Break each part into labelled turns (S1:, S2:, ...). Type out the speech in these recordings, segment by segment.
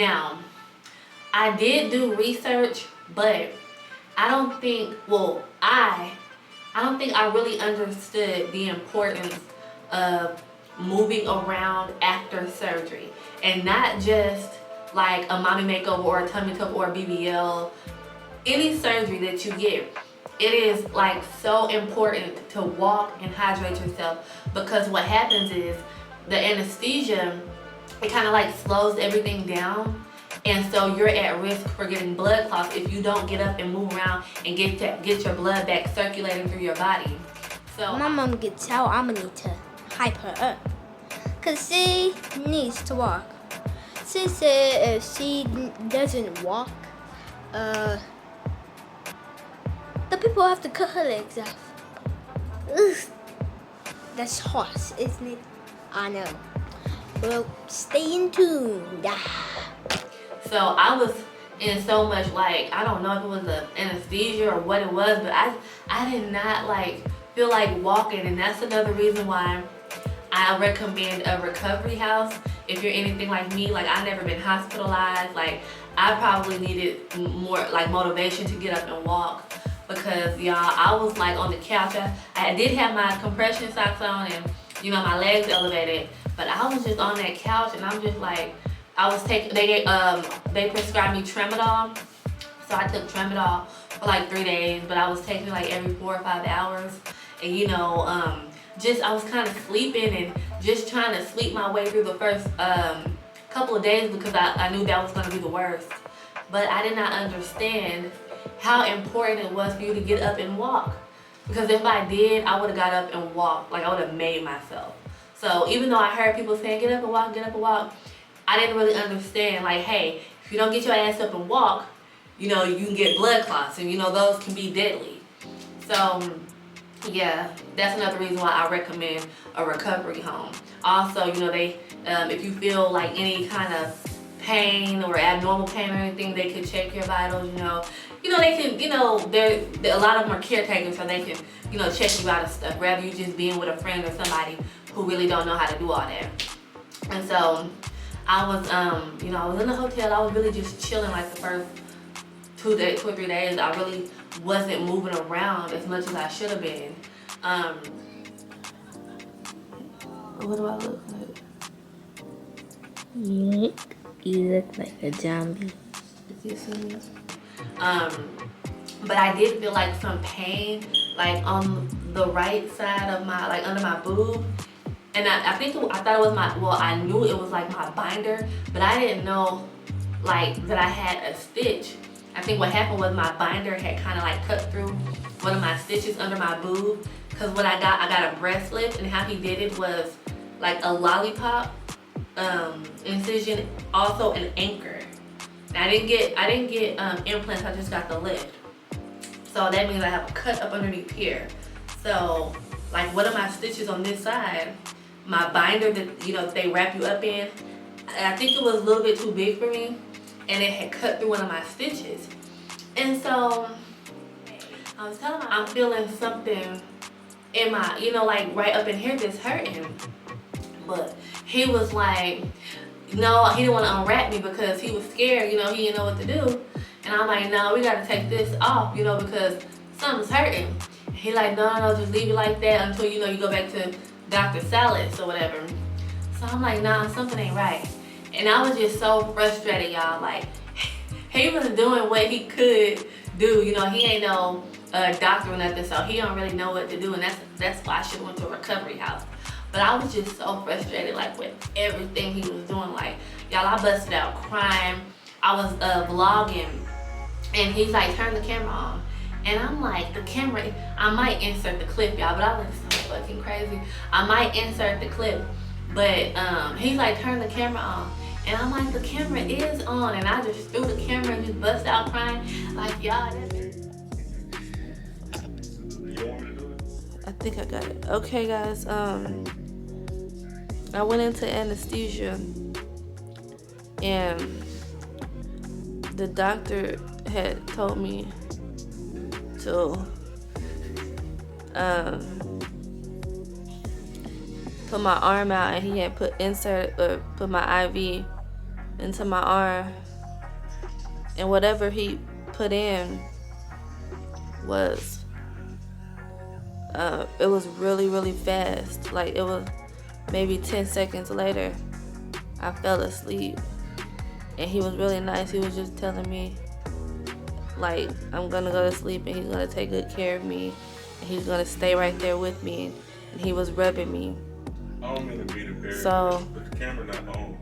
S1: Now, I did do research, but I don't think, well, I don't think I really understood the importance of moving around after surgery, and not just like a mommy makeover or a tummy tuck or a BBL. Any surgery that you get, it is like so important to walk and hydrate yourself, because what happens is the anesthesia, it kind of like slows everything down, and so you're at risk for getting blood clots if you don't get up and move around and get your blood back circulating through your body. So
S2: my mom can tell I'm gonna need to hype her up, cause she needs to walk. She said if she doesn't walk, the people have to cut her legs off. Ugh. That's harsh, isn't it? I know. Well, stay in tune.
S1: So I was in so much, like, I don't know if it was the anesthesia or what it was, but I did not like feel like walking, and that's another reason why I recommend a recovery house. If you're anything like me, like I've never been hospitalized, like I probably needed more like motivation to get up and walk, because y'all, I was like on the couch. I did have my compression socks on and my legs elevated, but I was just on that couch, and I'm just like, I was taking, they prescribed me Tramadol, so I took Tramadol for like 3 days, but I was taking it like every 4 or 5 hours, and just I was kind of sleeping and just trying to sleep my way through the first couple of days, because I knew that was going to be the worst. But I did not understand how important it was for you to get up and walk, because if I did, I would have got up and walked, like I would have made myself. So even though I heard people saying get up and walk, I didn't really understand, like, hey, if you don't get your ass up and walk, you can get blood clots, and those can be deadly. So yeah, that's another reason why I recommend a recovery home. Also, they if you feel like any kind of pain or abnormal pain or anything, they could check your vitals. They can, a lot of them are caretakers, so they can, check you out of stuff, rather you just being with a friend or somebody who really don't know how to do all that. And so I was, I was in the hotel. I was really just chilling like the first 2 or 3 days. I really wasn't moving around as much as I should have been. What do I look like?
S2: You look like a zombie.
S1: But I did feel like some pain, like on the right side of my, like under my boob. And I thought it was I knew it was like my binder, but I didn't know like that I had a stitch. I think what happened was my binder had kind of like cut through one of my stitches under my boob, because what I got a breastlift, and how he did it was like a lollipop incision, also an anchor. Now I didn't get implants, I just got the lift. So that means I have a cut up underneath here. So like one of my stitches on this side, my binder that they wrap you up in, I think it was a little bit too big for me, and it had cut through one of my stitches. And so I was telling him I'm feeling something in my, like right up in here that's hurting. But he was like, no, he didn't want to unwrap me because he was scared, he didn't know what to do. And I'm like, no, we gotta take this off, because something's hurting. And he like, no, just leave it like that until, you go back to Dr. Salas or whatever. So I'm like, nah, something ain't right. And I was just so frustrated, y'all. Like, he was doing what he could do. He ain't no doctor or nothing, so he don't really know what to do. And that's why I should have went to a recovery house. But I was just so frustrated, like, with everything he was doing. Like, y'all, I busted out crying. I was vlogging, and he's like, turn the camera on. And I'm like, the camera, I might insert the clip, y'all, but I look so fucking crazy. I might insert the clip, but he's like, turn the camera on. And I'm like, the camera is on. And I just threw the camera and just bust out crying. Like, y'all, I think I got it. Okay, guys, I went into anesthesia, and the doctor had told me to put my arm out, and he had put my IV into my arm, and whatever he put in was it was really fast. Like, it was maybe 10 seconds later I fell asleep, and he was really nice. He was just telling me, like, I'm gonna go to sleep and he's gonna take good care of me and he's gonna stay right there with me, and he was rubbing me.
S3: I don't mean to be the bear,
S1: So
S3: but the camera not on.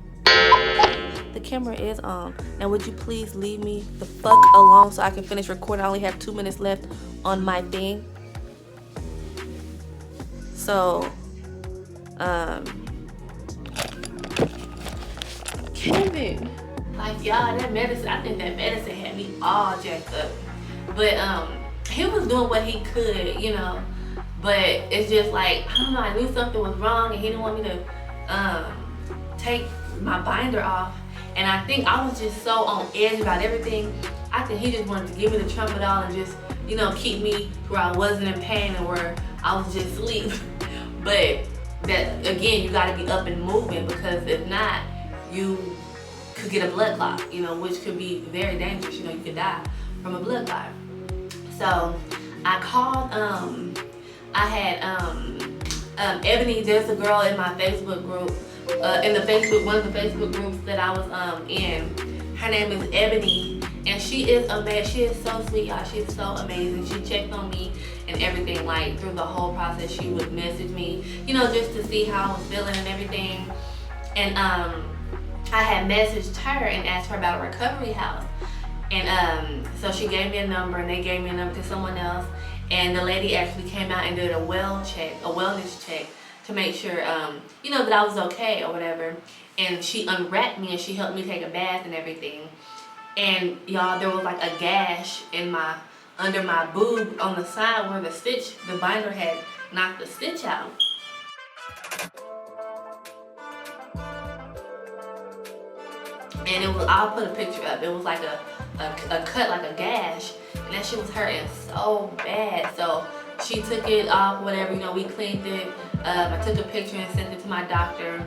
S1: the camera is on. Now would you please leave me the fuck alone so I can finish recording? I only have 2 minutes left on my thing. So Kevin, like, y'all, that medicine, I think that medicine had me all jacked up. But he was doing what he could, you know. But it's just like, I don't know, I knew something was wrong and he didn't want me to take my binder off. And I think I was just so on edge about everything. I think he just wanted to give me the trumpet all and just, you know, keep me where I wasn't in pain and where I was just asleep. But that, again, you gotta be up and moving, because if not, you could get a blood clot, you know, which could be very dangerous. You know, you could die from a blood clot. So I called, I had Ebony. There's a girl in my Facebook group, one of the Facebook groups that I was in. Her name is Ebony, and she is amazing. She is so sweet, y'all. She's so amazing. She checked on me and everything, like, through the whole process. She would message me, you know, just to see how I was feeling and everything. And I had messaged her and asked her about a recovery house. And so she gave me a number, and they gave me a number to someone else. And the lady actually came out and did a wellness check to make sure, you know, that I was okay or whatever. And she unwrapped me and she helped me take a bath and everything. And y'all, there was like a gash in under my boob on the side where the binder had knocked the stitch out. And it was, I'll put a picture up. It was like a cut, like a gash, and that shit was hurting so bad. So she took it off, whatever, you know, we cleaned it. I took a picture and sent it to my doctor.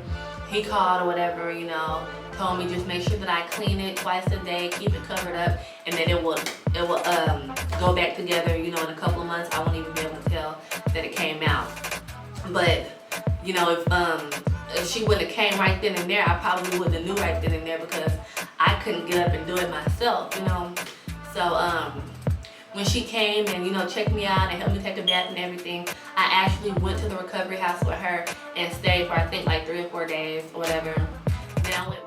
S1: He called or whatever, you know, told me just make sure that I clean it twice a day, keep it covered up, and then it will go back together, you know, in a couple of months. I won't even be able to tell that it came out. But, you know, if she wouldn't have came right then and there, I probably wouldn't have knew right then and there, because I couldn't get up and do it myself, you know. So when she came and, you know, checked me out and helped me take a bath and everything, I actually went to the recovery house with her and stayed for, I think, like 3 or 4 days or whatever. Then I went.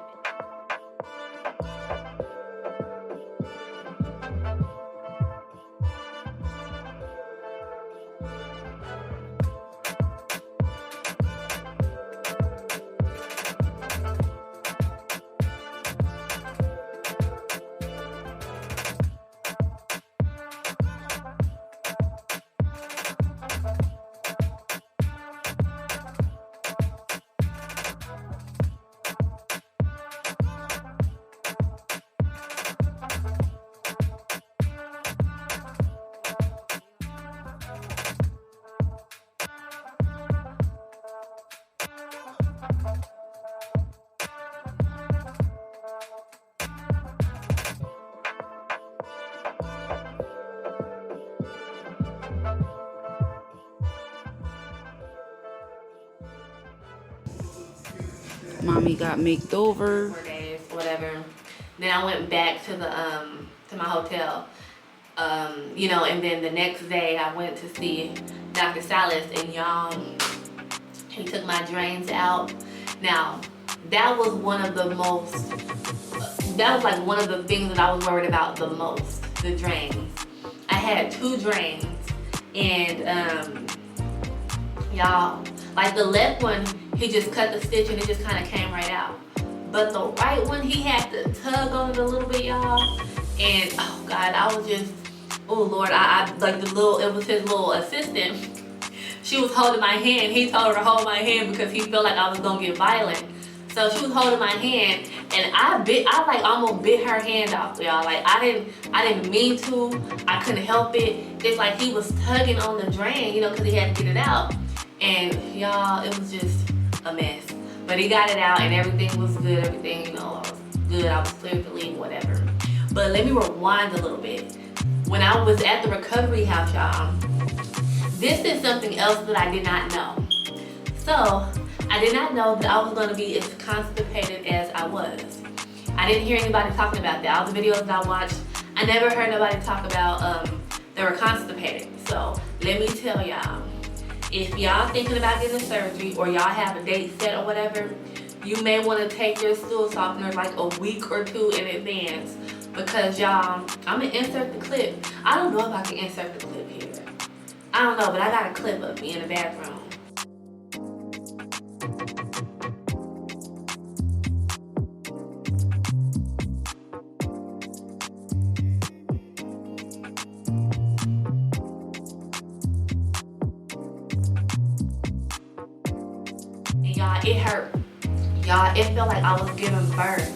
S4: Mommy got makeover.
S1: 4 days, whatever. Then I went back to the to my hotel, you know, and then the next day I went to see Dr. Salas, and y'all, he took my drains out. Now, that was one of the most, that was like one of the things that I was worried about the most, the drains. I had 2 drains, and y'all, like the left one, he just cut the stitch and it just kind of came right out. But the right one, he had to tug on it a little bit, y'all. And oh God, I was just, oh Lord, I like it was his little assistant. She was holding my hand. He told her to hold my hand because he felt like I was gonna get violent. So she was holding my hand, and I like almost bit her hand off, y'all. Like I didn't mean to. I couldn't help it. It's like he was tugging on the drain, you know, because he had to get it out. And y'all, it was just a mess. But he got it out and everything was good. Everything, you know, good. I was cleared to leave, whatever. But let me rewind a little bit. When I was at the recovery house, y'all, this is something else that I did not know. So, I did not know that I was going to be as constipated as I was. I didn't hear anybody talking about that. All the videos that I watched, I never heard nobody talk about they were constipated. So, let me tell y'all, if y'all thinking about getting surgery or y'all have a date set or whatever, you may want to take your stool softener like a week or two in advance, because y'all, I'm gonna insert the clip. I don't know if I can insert the clip here. I don't know, but I got a clip of me in the bathroom. And y'all, it hurt. Y'all, it felt like I was giving birth,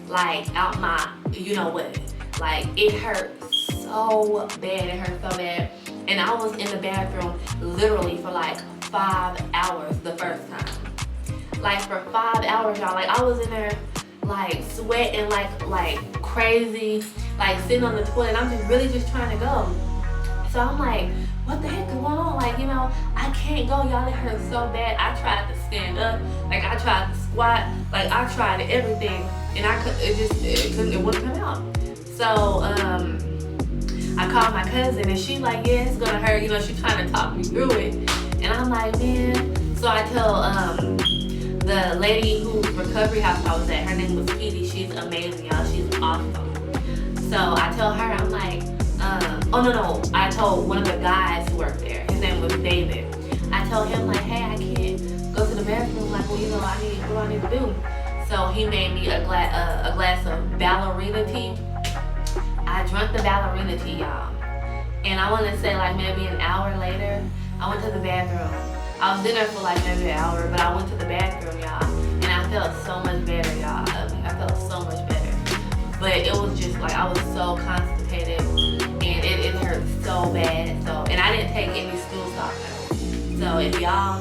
S1: like out my, you know what, like it hurt so bad, it hurt so bad. And I was in the bathroom literally for like 5 hours the first time. Like for 5 hours, y'all, like I was in there like sweating like crazy, like sitting on the toilet. I'm just really just trying to go. So I'm like, what the heck is going on? Like, you know, I can't go, y'all, it hurt so bad. I tried to stand up, like I tried to squat, like I tried everything, and it wouldn't come out. So, I called my cousin, and she's like, yeah, it's gonna hurt, you know, she's trying to talk me through it. And I'm like, man, so I tell, the lady whose recovery house I was at, her name was Petey, she's amazing, y'all, she's awesome. So I tell her, I'm like, I told one of the guys who worked there, his name was David. I told him like, hey, I can't go to the bathroom, like, well, you know, what do I need to do? So he made me a glass of ballerina tea. I drank the ballerina tea, y'all. And I want to say like maybe an hour later, I went to the bathroom. I was in there for like maybe an hour, but I went to the bathroom, y'all. And I felt so much better, y'all. I felt so much better. But it was just like, I was so constipated. And it hurt so bad. So, and I didn't take any stool softener. So if y'all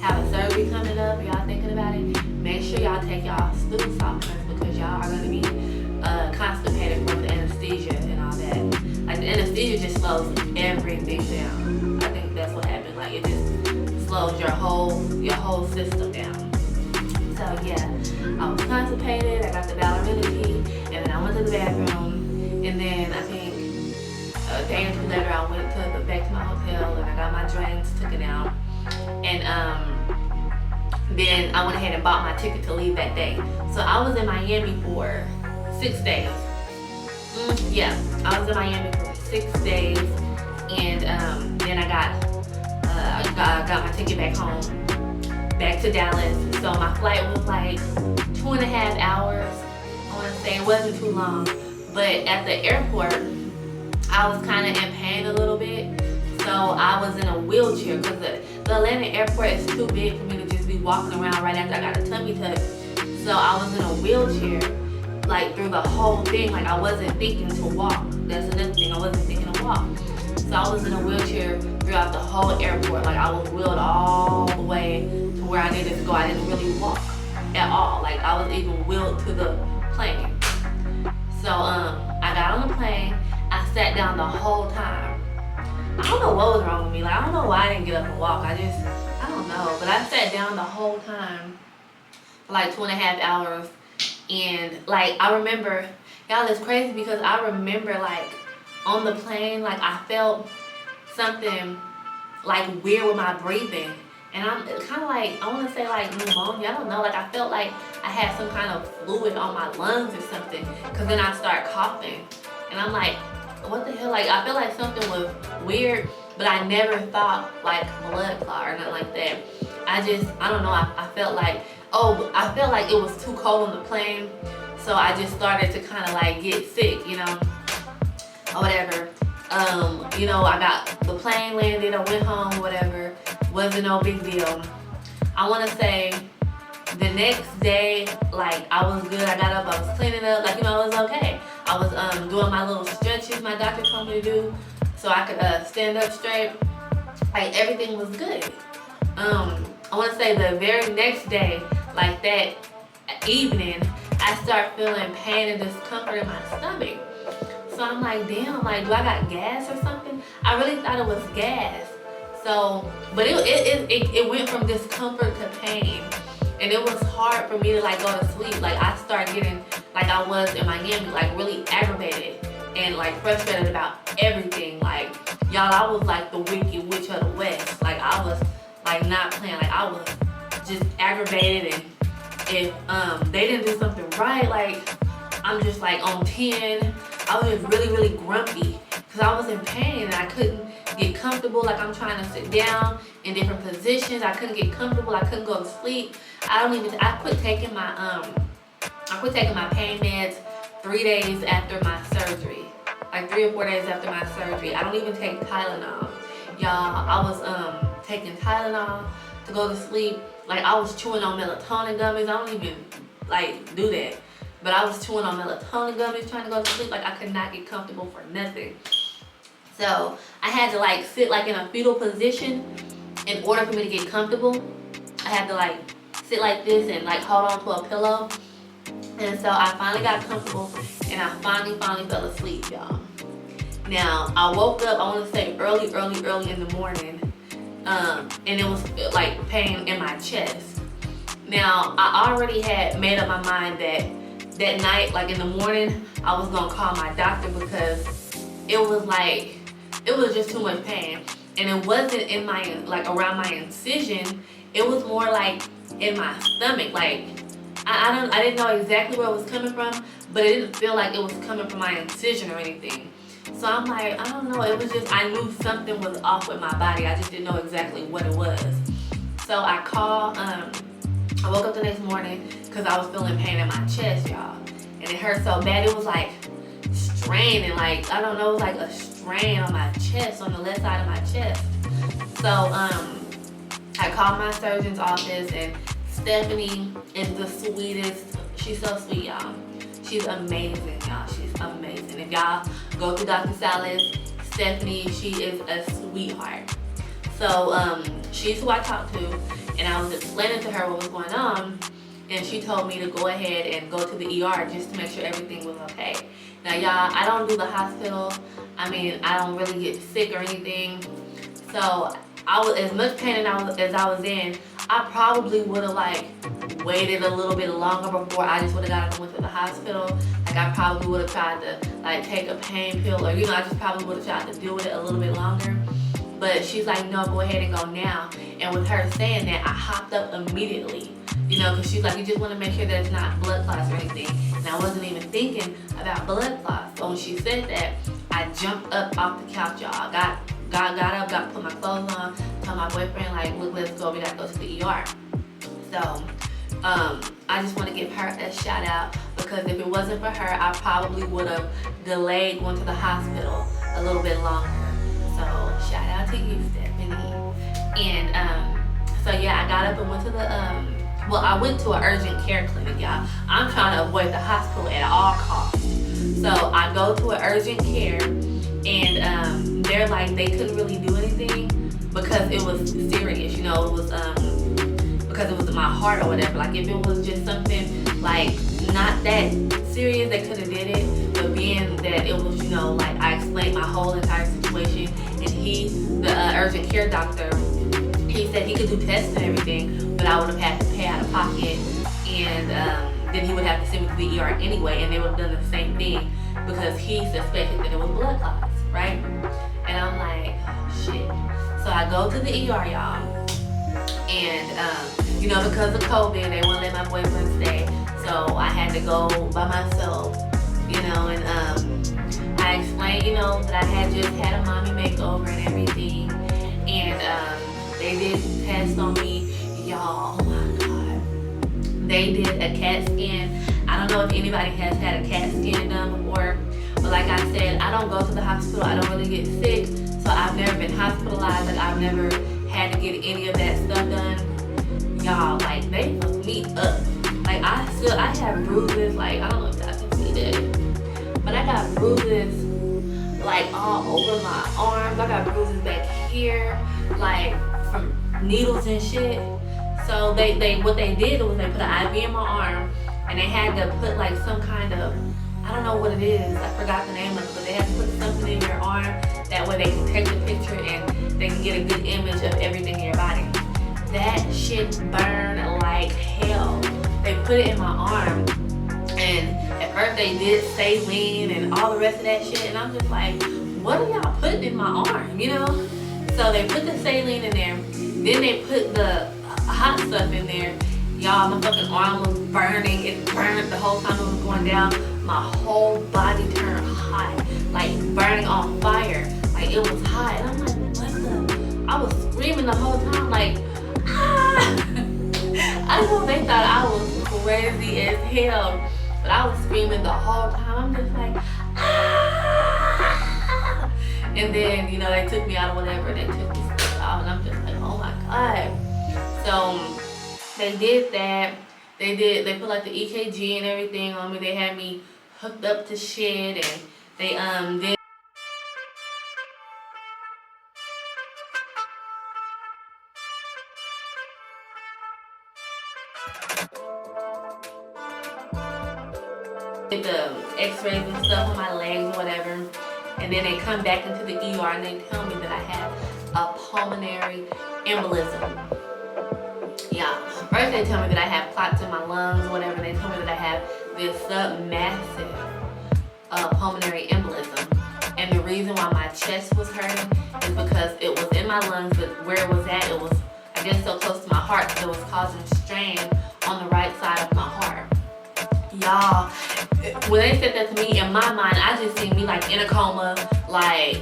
S1: have a surgery coming up, y'all thinking about it, make sure y'all take y'all stool softeners, because y'all are gonna be constipated from the anesthesia and all that. Like the anesthesia just slows everything down. I think that's what happened. Like it just slows your whole system down. So yeah, I was constipated. I got the ballerina tea, and then I went to the bathroom, and then I think a day or two later, I went back to my hotel, and I got my drains taken out. And then I went ahead and bought my ticket to leave that day. So I was in Miami for 6 days. Yeah, I was in Miami for 6 days, and then I got my ticket back home, back to Dallas. So my flight was like 2.5 hours. I want to say it wasn't too long, but at the airport, I was kind of in pain a little bit, so I was in a wheelchair because the Atlanta airport is too big for me to just be walking around right after I got a tummy tuck. So I was in a wheelchair like through the whole thing. Like I wasn't thinking to walk. That's another thing, I wasn't thinking to walk. So I was in a wheelchair throughout the whole airport. Like I was wheeled all the way to where I needed to go. I didn't really walk at all. Like I was even wheeled to the plane. So I got on the plane. I sat down the whole time. I don't know what was wrong with me. Like I don't know why I didn't get up and walk. I don't know. But I sat down the whole time for like 2.5 hours. And like I remember, y'all, it's crazy because I remember like on the plane, like I felt something like weird with my breathing. And I'm kind of like, I want to say like pneumonia. I don't know. Like I felt like I had some kind of fluid on my lungs or something. Because then I start coughing. And I'm like, what the hell? Like I feel like something was weird, but I never thought like blood clot or nothing like that. I don't know. I felt like, I felt like it was too cold on the plane. So I just started to kind of like get sick, you know, or whatever. You know, I got the plane landed, I went home, whatever. Wasn't no big deal. I want to say the next day, like I was good. I got up, I was cleaning up, like, you know, it was okay. I was doing my little stretches my doctor told me to do so I could stand up straight. Like everything was good. I want to say the very next day, like that evening, I start feeling pain and discomfort in my stomach. So I'm like, damn, like, do I got gas or something? I really thought it was gas. So, but it went from discomfort to pain. And it was hard for me to like go to sleep. Like I started getting, like I was in Miami, like really aggravated and like frustrated about everything. Like, y'all, I was like the wicked witch of the West. Like I was like not playing, like I was just aggravated, and if they didn't do something right, like I'm just like on 10. I was just really, really grumpy because I was in pain and I couldn't get comfortable. Like I'm trying to sit down in different positions. I couldn't get comfortable. I couldn't go to sleep. I quit taking my pain meds 3 days after my surgery. Like 3 or 4 days after my surgery. I don't even take Tylenol. Y'all, I was taking Tylenol to go to sleep. Like I was chewing on melatonin gummies. I don't even like do that. But I was chewing on melatonin gummies trying to go to sleep. Like I could not get comfortable for nothing. So I had to like sit like in a fetal position in order for me to get comfortable. I had to like sit like this and like hold on to a pillow. And so I finally got comfortable and I finally fell asleep, y'all. Now I woke up, I want to say early in the morning. And it was like pain in my chest. Now I already had made up my mind that night, like in the morning, I was gonna call my doctor because it was just too much pain. And it wasn't in my, like around my incision, it was more like in my stomach. Like I didn't know exactly where it was coming from, but it didn't feel like it was coming from my incision or anything. So I'm like, I don't know, it was just, I knew something was off with my body. I just didn't know exactly what it was. So I called, I woke up the next morning because I was feeling pain in my chest, y'all. And it hurt so bad, it was like straining, like, I don't know, it was like a strain on my chest, on the left side of my chest. So I called my surgeon's office, and Stephanie is the sweetest. She's so sweet, y'all. She's amazing, y'all. She's amazing. If y'all go to Dr. Salas, Stephanie, she is a sweetheart. So she's who I talked to, and I was explaining to her what was going on, and she told me to go ahead and go to the ER just to make sure everything was okay. Now, y'all, I don't do the hospital. I mean, I don't really get sick or anything. So I was, as much pain as I was in, I probably would have like waited a little bit longer before I just would have got up and went to the hospital. Like I probably would have tried to like take a pain pill, or I just probably would have tried to deal with it a little bit longer. But she's like, no, go ahead and go now. And with her saying that, I hopped up immediately, because she's like, you just want to make sure that it's not blood clots or anything. And I wasn't even thinking about blood clots. So when she said that, I jumped up off the couch, y'all. Got up, put my clothes on, told my boyfriend, like, look, let's go, we gotta go to the ER. So, I just want to give her a shout out, because if it wasn't for her, I probably would have delayed going to the hospital a little bit longer. So, shout out to you, Stephanie. And, so yeah, I got up and went to I went to an urgent care clinic, y'all. I'm trying to avoid the hospital at all costs. So, I go to an urgent care, and they're like, they couldn't really do anything because it was serious, it was because it was my heart or whatever. Like if it was just something like not that serious, they could have did it. But being that it was, like I explained my whole entire situation, and the urgent care doctor, he said he could do tests and everything, but I would have had to pay out of pocket, and then he would have to send me to the ER anyway, and they would have done the same thing because he suspected that it was blood clots, right? And I'm like, shit. So I go to the ER, y'all, and because of COVID, they wouldn't let my boyfriend stay, so I had to go by myself, and I explained, that I had just had a mommy makeover and everything, and they did tests on me, y'all. Oh my God, they did a CAT scan. I don't know if anybody has had a CAT scan done before, but like I said, I don't go to the hospital. I don't really get sick, so I've never been hospitalized. Like I've never had to get any of that stuff done. Y'all, like they fucked me up. Like I have bruises. Like I don't know if y'all can see that, but I got bruises like all over my arms. I got bruises back here, like from needles and shit. So what they did was they put an IV in my arm, and they had to put like some kind of, I don't know what it is, I forgot the name of it, but they had to put something in your arm that way they can take the picture and they can get a good image of everything in your body. That shit burned like hell. They put it in my arm, and at first they did saline and all the rest of that shit, and I'm just like, what are y'all putting in my arm, you know? So they put the saline in there, then they put the hot stuff in there. Y'all, my fucking arm was burning. It burned the whole time it was going down. My whole body turned hot, like burning on fire. Like it was hot, and I'm like, what the? I was screaming the whole time, like, ah! I know they thought I was crazy as hell, but I was screaming the whole time. I'm just like, ah! And then, you know, they took me out or whatever, and they took me out, and I'm just like, oh my God. So they did that. They put like the EKG and everything on me. They had me hooked up to shit, and they did the x-rays and stuff on my legs or whatever, and then they come back into the ER and they tell me that I have a pulmonary embolism. Yeah, first they tell me that I have clots in my lungs or whatever, and they tell me that I have this massive pulmonary embolism. And the reason why my chest was hurting is because it was in my lungs, but where it was at, it was, I guess, so close to my heart that it was causing strain on the right side of my heart. Y'all, when they said that to me, in my mind, I just see me like in a coma, like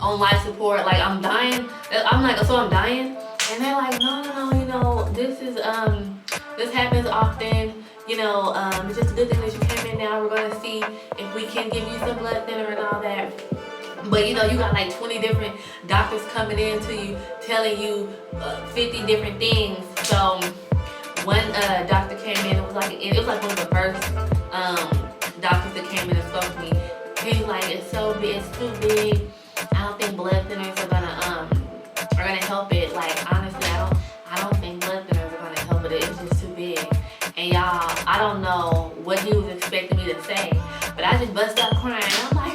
S1: on life support, like I'm dying. I'm like, so I'm dying? And they're like, no, you know, this is, this happens often, you know, it's just a good thing that you came in now. We're gonna see if we can give you some blood thinner and all that. But you know, you got like 20 different doctors coming in to you, telling you 50 different things. So one doctor came in, it was like one of the first doctors that came in and spoke to me. He's like, it's so big, it's too big. I don't think blood thinners are gonna help it. Like honestly, I don't think blood thinners are gonna help it. It's just too big. And y'all, I don't know what he was expecting me to say, but I just bust out crying. I'm like,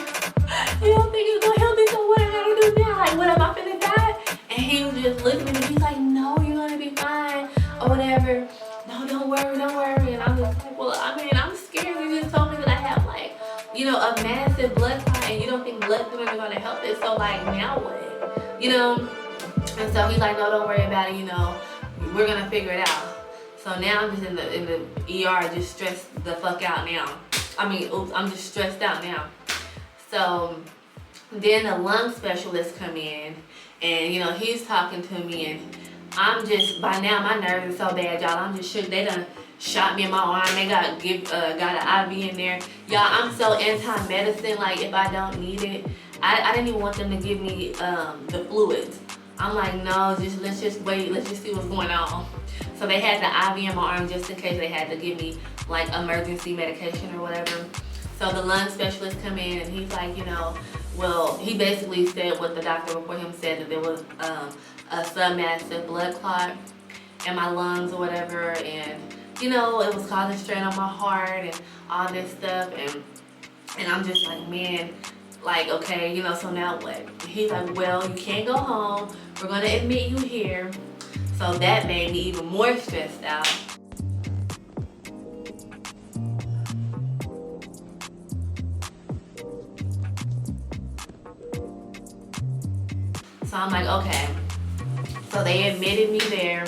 S1: you don't think it's gonna help me? So what I gotta do now? Like, what am I finna die? And he was just looking at me. He's like, no, you're gonna be fine or whatever. No, don't worry. And I'm just like, well, I mean, I'm scared. You just told me that I have like, you know, a massive blood clot, and you don't think blood thinners are gonna help it. So like, now what? You know? And so he's like, no, don't worry about it. You know, we're gonna figure it out. So now I'm just in the ER, just stressed the fuck out now. I mean, oops, I'm just stressed out now. So then the lung specialist come in, and you know, he's talking to me, and I'm just, by now my nerves are so bad, y'all. I'm just shook. They done shot me in my arm. They got an IV in there. Y'all, I'm so anti-medicine. Like, if I don't need it, I didn't even want them to give me the fluids. I'm like, no, let's just wait. Let's just see what's going on. So they had the IV in my arm just in case they had to give me like emergency medication or whatever. So the lung specialist come in, and he's like, you know, well, he basically said what the doctor before him said, that there was a submassive blood clot in my lungs or whatever, and you know, it was causing strain on my heart and all this stuff, and I'm just like, man, like, okay, you know, so now what? He's like, well, you can't go home. We're gonna admit you here. So that made me even more stressed out. So I'm like, okay. So they admitted me there.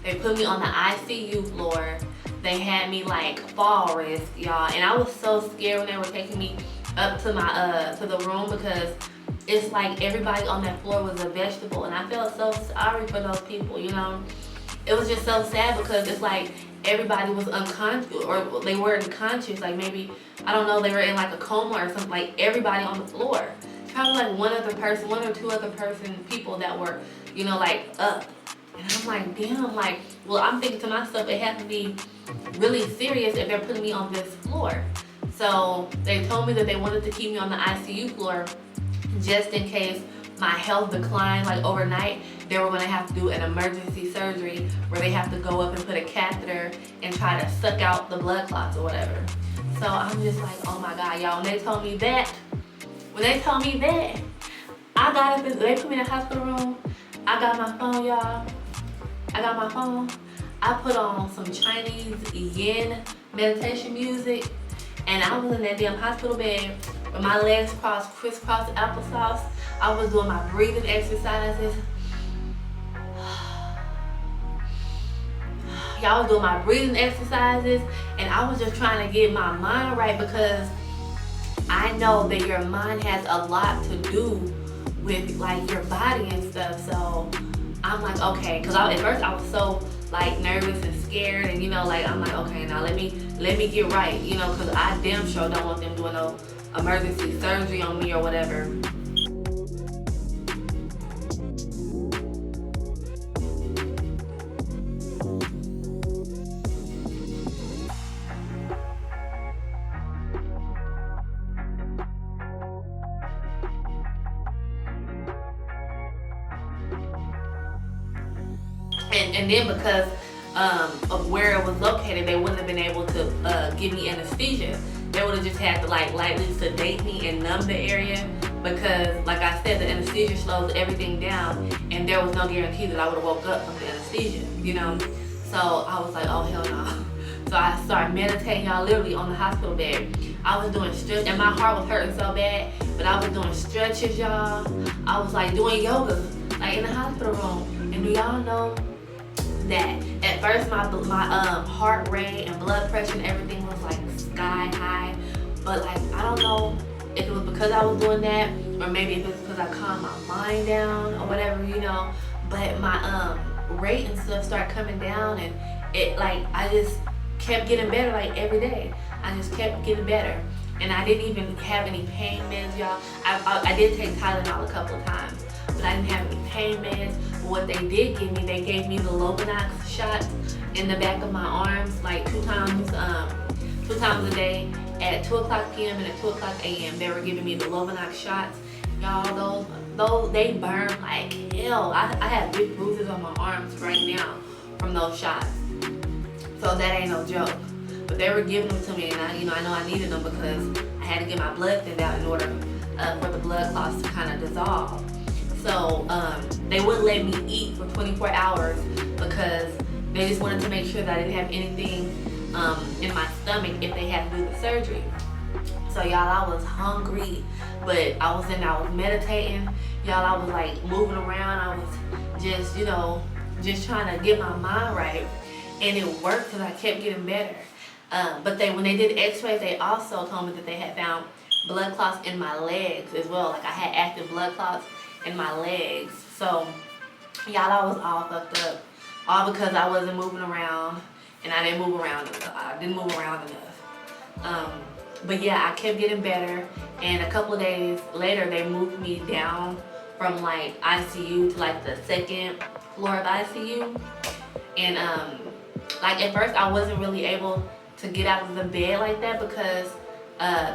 S1: They put me on the ICU floor. They had me like fall risk, y'all. And I was so scared when they were taking me up to my to the room, because it's like everybody on that floor was a vegetable, and I felt so sorry for those people, you know. It was just so sad, because it's like everybody was unconscious, or they weren't conscious, like maybe, I don't know, they were in like a coma or something. Like everybody on the floor, probably like one or two other people that were, you know, like up. And I'm like, damn, like, well, I'm thinking to myself, it has to be really serious if they're putting me on this floor. So they told me that they wanted to keep me on the ICU floor just in case my health declined like overnight. they were gonna have to do an emergency surgery where they have to go up and put a catheter and try to suck out the blood clots or whatever. So I'm just like, oh my God, y'all, when they told me that, I got up, they put me in the hospital room, I got my phone, y'all. I put on some Chinese yin meditation music, and I was in that damn hospital bed with my legs crossed, crisscross applesauce. I was doing my breathing exercises. Y'all was doing my breathing exercises, and I was just trying to get my mind right, because I know that your mind has a lot to do with like your body and stuff. So I'm like, okay, because at first I was so like nervous and scared, and you know, like I'm like, okay, now let me get right, you know, because I damn sure don't want them doing no emergency surgery on me or whatever. And then because of where it was located, they wouldn't have been able to give me anesthesia. They would have just had to like lightly sedate me and numb the area, because like I said, the anesthesia slows everything down, and there was no guarantee that I would have woke up from the anesthesia, you know? So I was like, oh hell no. So I started meditating, y'all, literally on the hospital bed. I was doing stretch, and my heart was hurting so bad, but I was doing stretches, y'all. I was like doing yoga, like in the hospital room. And do y'all know that at first my heart rate and blood pressure and everything was like sky high, but like I don't know if it was because I was doing that, or maybe if it's because I calmed my mind down or whatever, you know, but my rate and stuff started coming down, and it like I just kept getting better like every day. I just kept getting better, and I didn't even have any pain meds, y'all. I did take Tylenol a couple of times, but I didn't have any pain meds. What they did give me, they gave me the Lovenox shot in the back of my arms, like two times a day at 2 o'clock p.m. and at 2 o'clock a.m. They were giving me the Lovenox shots. Y'all, those they burn like hell. I have big bruises on my arms right now from those shots. So that ain't no joke. But they were giving them to me, and I know I needed them because I had to get my blood thinned out in order for the blood clots to kind of dissolve. So they wouldn't let me eat for 24 hours because they just wanted to make sure that I didn't have anything in my stomach if they had to do the surgery. So y'all, I was hungry, but I was meditating. Y'all, I was like moving around. I was just, just trying to get my mind right. And it worked because I kept getting better. But when they did x-rays, they also told me that they had found blood clots in my legs as well. Like I had active blood clots in my legs. So y'all, I was all fucked up. All because I wasn't moving around, and I didn't move around enough. But yeah, I kept getting better, and a couple of days later they moved me down from like ICU to like the second floor of ICU. And like at first I wasn't really able to get out of the bed like that because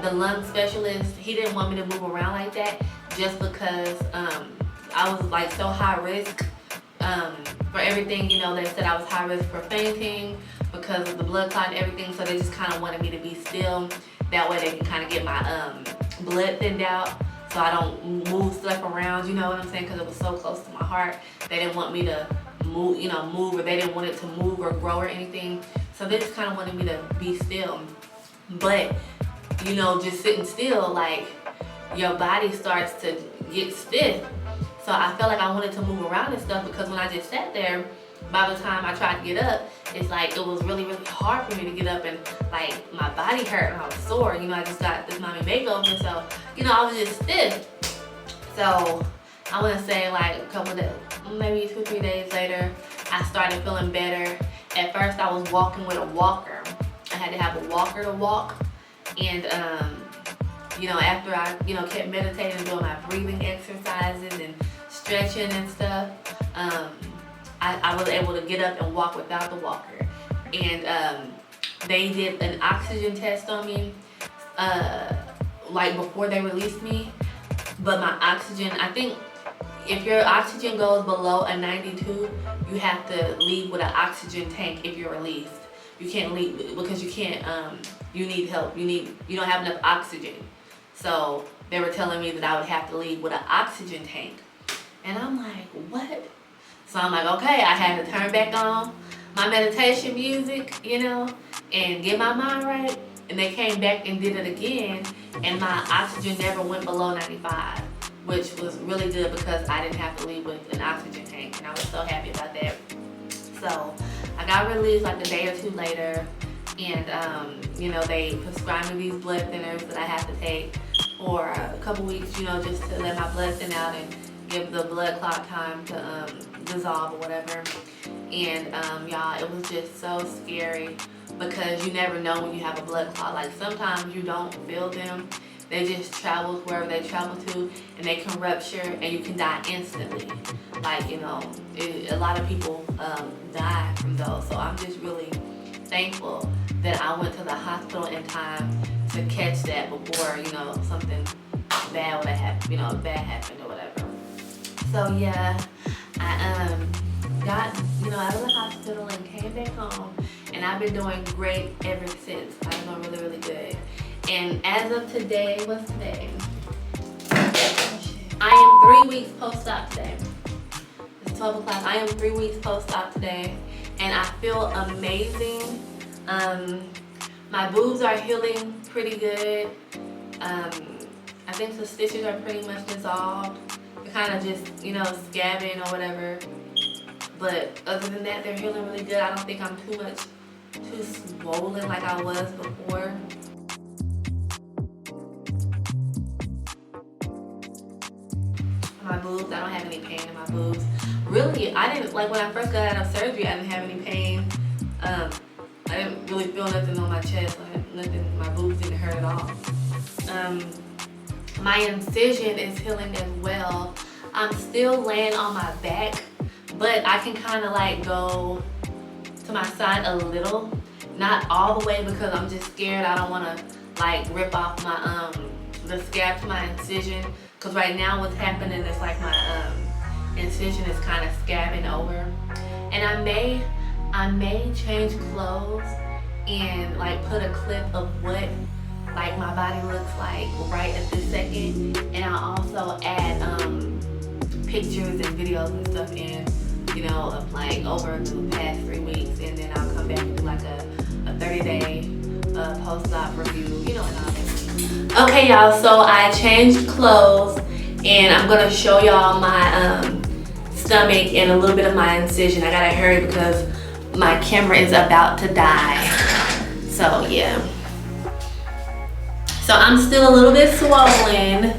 S1: the lung specialist, he didn't want me to move around like that, just because I was like so high risk for everything. They said I was high risk for fainting because of the blood clot and everything, so they just kind of wanted me to be still. That way they can kind of get my blood thinned out so I don't move stuff around, you know what I'm saying, because it was so close to my heart. They didn't want me to move, or they didn't want it to move or grow or anything. So they just kind of wanted me to be still. But, just sitting still, like, your body starts to get stiff. So I felt like I wanted to move around and stuff, because when I just sat there, by the time I tried to get up, it's like it was really, really hard for me to get up, and like my body hurt and I was sore. I just got this mommy makeover, so I was just stiff. So I want to say like a couple of days, maybe 2-3 days later, I started feeling better. At first I was walking with a walker. I had to have a walker to walk, and after I kept meditating and doing my breathing exercises and stretching and stuff, I was able to get up and walk without the walker. And they did an oxygen test on me like before they released me, but my oxygen, I think if your oxygen goes below a 92, you have to leave with an oxygen tank if you're released. You can't leave because you can't, you need help. You don't have enough oxygen. So they were telling me that I would have to leave with an oxygen tank. And I'm like, what? So I'm like, okay, I had to turn back on my meditation music, you know, and get my mind right. And they came back and did it again, and my oxygen never went below 95, which was really good because I didn't have to leave with an oxygen tank, and I was so happy about that. So I got released like a day or two later, and you know, they prescribed me these blood thinners that I have to take for a couple weeks, you know, just to let my blood thin out and give the blood clot time to dissolve or whatever. And y'all, it was just so scary because you never know when you have a blood clot. Like sometimes you don't feel them. They just travel wherever they travel to, and they can rupture and you can die instantly. Like, you know, a lot of people die from those. So I'm just really thankful that I went to the hospital in time to catch that before, you know, something bad would have happened, you know, bad happened or whatever. So yeah, I got, you know, out of the hospital and came back home, and I've been doing great ever since. I've been doing really, really good. And as of today, what's today? I am 3 weeks post-op today. It's 12 o'clock. I am 3 weeks post-op today, and I feel amazing. My boobs are healing pretty good. I think the stitches are pretty much dissolved. They're kind of just, you know, scabbing or whatever. But other than that, they're healing really good. I don't think I'm too swollen like I was before. My boobs, I don't have any pain in my boobs. Really, I didn't, like when I first got out of surgery, I didn't have any pain. I didn't really feel nothing on my chest, like nothing, my boobs didn't hurt at all. My incision is healing as well. I'm still laying on my back, but I can kind of like go to my side a little, not all the way because I'm just scared. I don't want to like rip off my the scab to my incision, because right now what's happening is like my incision is kind of scabbing over, and I may change clothes and like put a clip of what like my body looks like right at this second, and I'll also add pictures and videos and stuff in, you know, of like over the past 3 weeks, and then I'll come back and do like a 30-day post-op review, you know, and all that. Okay, y'all, so I changed clothes, and I'm gonna show y'all my stomach and a little bit of my incision. I gotta hurry because my camera is about to die. So yeah. So I'm still a little bit swollen.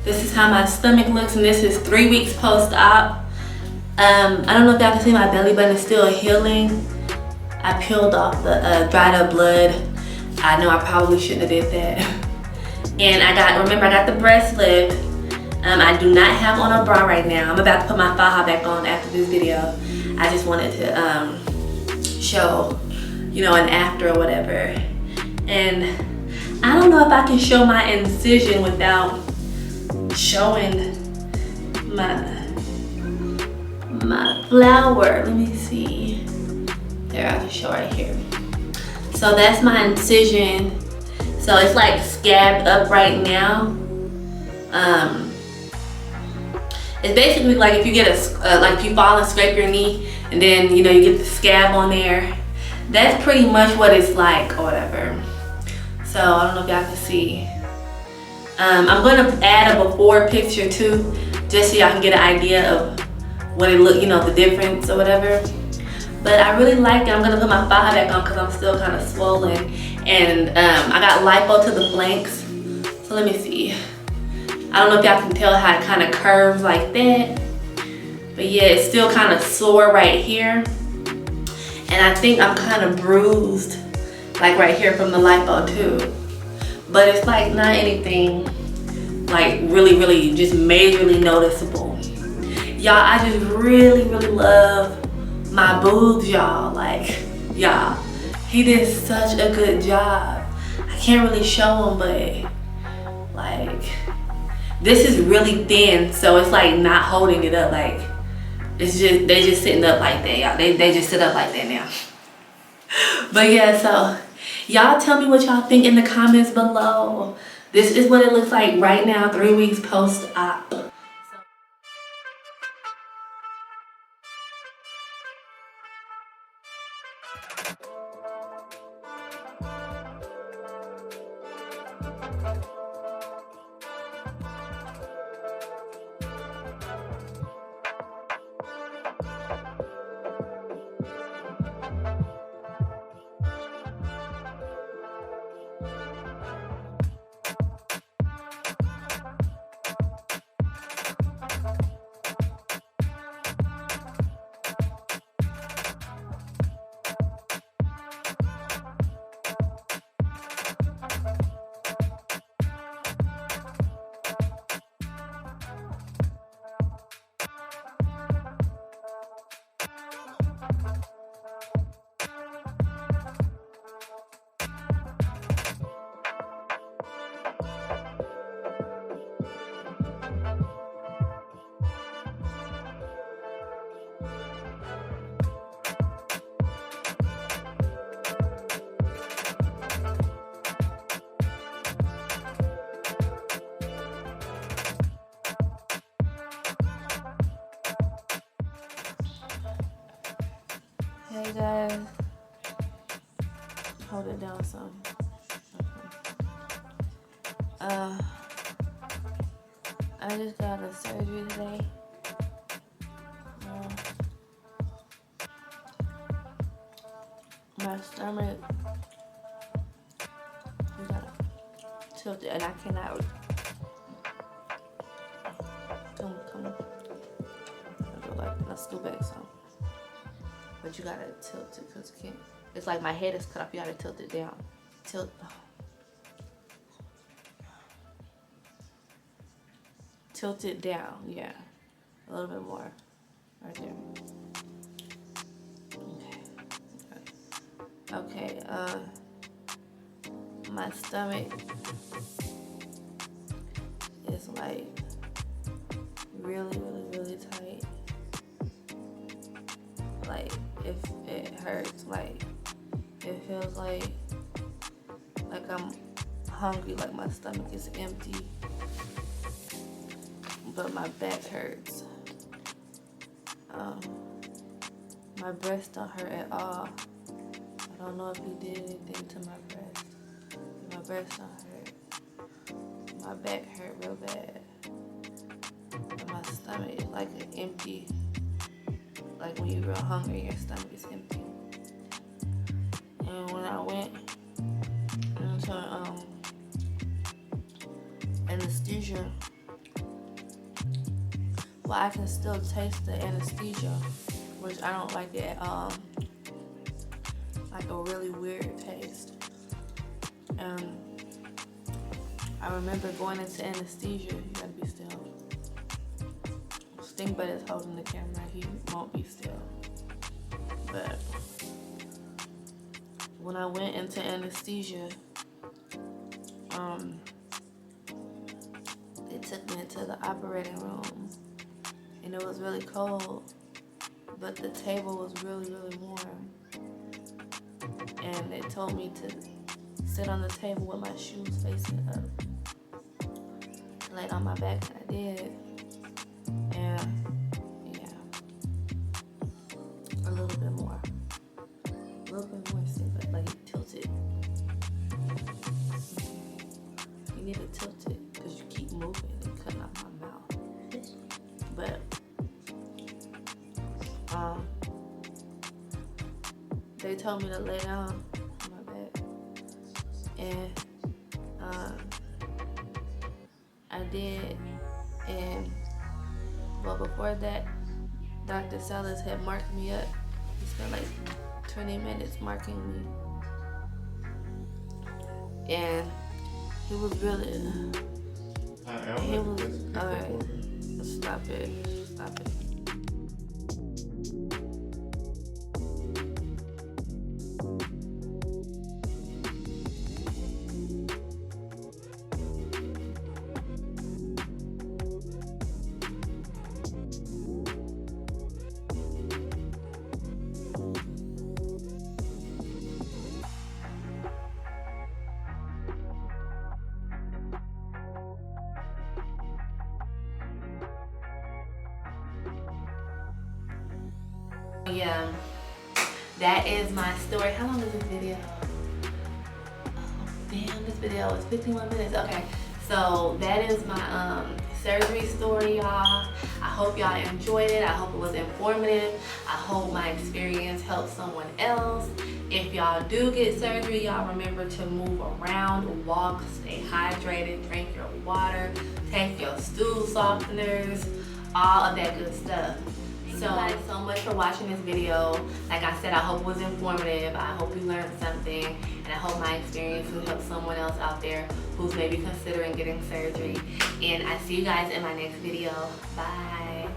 S1: This is how my stomach looks, and this is 3 weeks post-op. I don't know if y'all can see my belly button is still healing. I peeled off the dried up blood. I know I probably shouldn't have did that. And remember I got the breastlift. I do not have on a bra right now. I'm about to put my faja back on after this video. I just wanted to show, you know, an after or whatever. And I don't know if I can show my incision without showing my flower. Let me see. There, I can show right here. So that's my incision. So it's like scabbed up right now. It's basically like if you get like if you fall and scrape your knee, and then you know you get the scab on there. That's pretty much what it's like or whatever. So I don't know if y'all can see. I'm gonna add a before picture too, just so y'all can get an idea of what it look, you know, the difference or whatever. But I really like it. I'm gonna put my faja back on because I'm still kind of swollen, and I got lipo to the flanks. So let me see. I don't know if y'all can tell how it kind of curves like that, but yeah, it's still kind of sore right here, and I think I'm kind of bruised, like right here from the lipo too. But it's like not anything like really just majorly noticeable. Y'all, I just really love my boobs, y'all. Like, y'all, he did such a good job. I can't really show them, but like, This is really thin, so it's like not holding it up. Like it's just they just sitting up like that, y'all. They just sit up like that now. But yeah, so y'all tell me what y'all think in the comments below. This is what it looks like right now, 3 weeks post-op. Hey guys, hold it down some. I just got a surgery today. My stomach, you gotta tilt it, and I cannot. Come on. Let's go back some. But you gotta tilt it because it's like my head is cut off. You gotta tilt it down. Tilt it down, yeah. A little bit more. Right there. Okay, my stomach is like really tight. Like if it hurts, like it feels like I'm hungry, like my stomach is empty, but my back hurts. My breast don't hurt at all. I don't know if he did anything to my breast. My breast don't hurt. My back hurt real bad. And my stomach is like an empty. Like when you're real hungry, your stomach is empty. And when I went into anesthesia, well, I can still taste the anesthesia, which I don't like it. Like a really weird taste. I remember going into anesthesia. You gotta be still. Stink Butt is holding the camera. He won't be still. But when I went into anesthesia, they took me into the operating room, and it was really cold, but the table was really warm. And they told me to sit on the table with my shoes facing up, laid on my back, and I did. And yeah, a little bit more simple, like tilt it. You need to tilt it because you keep moving and cutting out my mouth. But they told me to lay down on my back, and I did. And well, before that, Dr. Sellers had marked me up. He spent like 20 minutes marking me, and he was really. He was alright. Stop it. Yeah, that is my story. How long is this video? Oh, damn, this video is 51 minutes. Okay, so that is my surgery story, y'all. I hope y'all enjoyed it. I hope it was informative. I hope my experience helped someone else. If y'all do get surgery, y'all remember to move around, walk, stay hydrated, drink your water, take your stool softeners, all of that good stuff. Thank you guys so much for watching this video. Like I said, I hope it was informative. I hope you learned something, and I hope my experience will help someone else out there who's maybe considering getting surgery. And I see you guys in my next video. Bye.